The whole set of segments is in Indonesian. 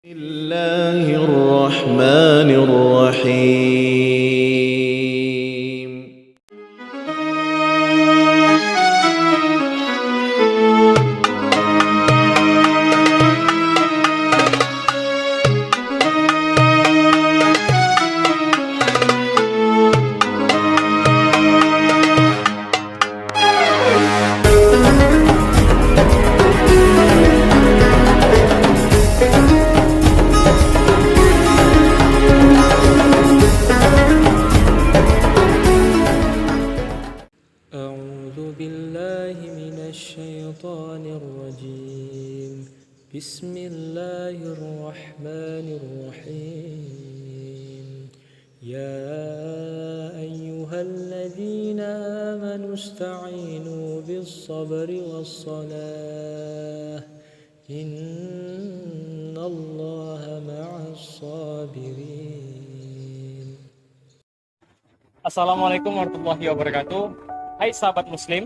الله الرحمن الرحيم. أعوذ بالله من الشيطان الرجيم. بسم الله الرحمن الرحيم. يا أيها الذين آمنوا استعينوا بالصبر والصلاة إن الله مع الصابرين. Assalamualaikum warahmatullahi wabarakatuh. Hai sahabat muslim,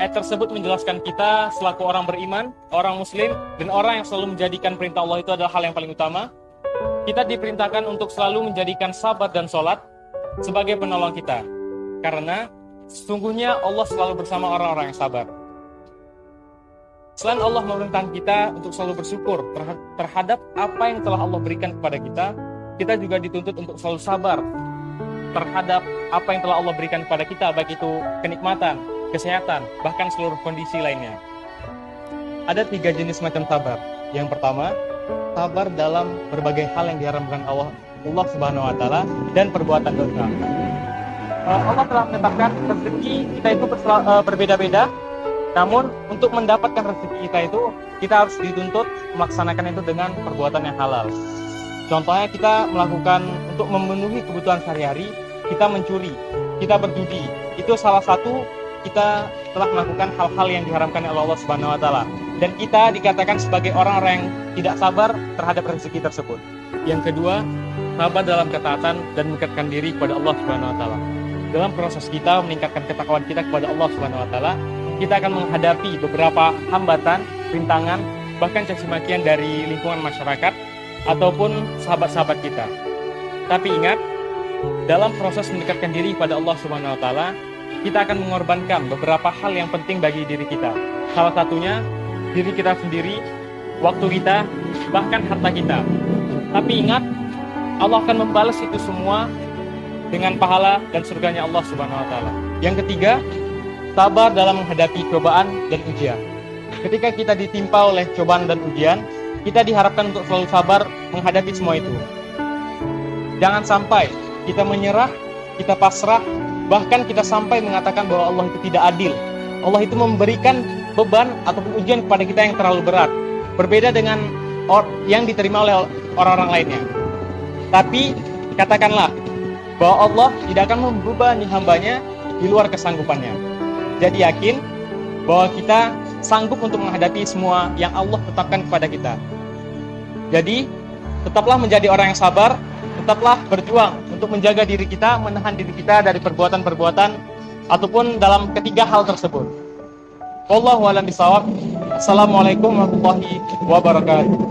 ayat tersebut menjelaskan kita selaku orang beriman, orang muslim, dan orang yang selalu menjadikan perintah Allah itu adalah hal yang paling utama. Kita diperintahkan untuk selalu menjadikan sabar dan sholat sebagai penolong kita, karena sesungguhnya Allah selalu bersama orang-orang yang sabar. Selain Allah memerintahkan kita untuk selalu bersyukur terhadap apa yang telah Allah berikan kepada kita juga dituntut untuk selalu sabar terhadap apa yang telah Allah berikan kepada kita, baik itu kenikmatan, kesehatan, bahkan seluruh kondisi lainnya. Ada 3 jenis macam sabar. Yang pertama, sabar dalam berbagai hal yang diharamkan Allah Subhanahu wa taala dan perbuatan dosa. Allah telah menetapkan rezeki kita itu berbeda-beda. Namun untuk mendapatkan rezeki kita itu, kita harus dituntut melaksanakan itu dengan perbuatan yang halal. Contohnya kita melakukan untuk memenuhi kebutuhan sehari-hari, kita mencuri, kita berjudi. Itu salah satu kita telah melakukan hal-hal yang diharamkan oleh Allah Subhanahu wa taala. Dan kita dikatakan sebagai orang-orang yang tidak sabar terhadap rezeki tersebut. Yang kedua, sabar dalam ketaatan dan mendekatkan diri kepada Allah Subhanahu wa taala. Dalam proses kita meningkatkan ketakwaan kita kepada Allah Subhanahu wa taala, kita akan menghadapi beberapa hambatan, rintangan, bahkan caci makian dari lingkungan masyarakat ataupun sahabat-sahabat kita. Tapi ingat, dalam proses mendekatkan diri pada Allah Subhanahu wa taala, kita akan mengorbankan beberapa hal yang penting bagi diri kita. Salah satunya diri kita sendiri, waktu kita, bahkan harta kita. Tapi ingat, Allah akan membalas itu semua dengan pahala dan surganya Allah Subhanahu wa taala. Yang ketiga, sabar dalam menghadapi cobaan dan ujian. Ketika kita ditimpa oleh cobaan dan ujian, kita diharapkan untuk selalu sabar menghadapi semua itu. Jangan sampai kita menyerah, kita pasrah, bahkan kita sampai mengatakan bahwa Allah itu tidak adil. Allah itu memberikan beban ataupun ujian kepada kita yang terlalu berat, berbeda dengan yang diterima oleh orang-orang lainnya. Tapi katakanlah bahwa Allah tidak akan membebani hambanya di luar kesanggupannya. Jadi yakin bahwa kita sanggup untuk menghadapi semua yang Allah tetapkan kepada kita. Jadi, tetaplah menjadi orang yang sabar, tetaplah berjuang untuk menjaga diri kita, menahan diri kita dari perbuatan-perbuatan ataupun dalam ketiga hal tersebut. Wallahu a'lam bishawab. Assalamualaikum warahmatullahi wabarakatuh.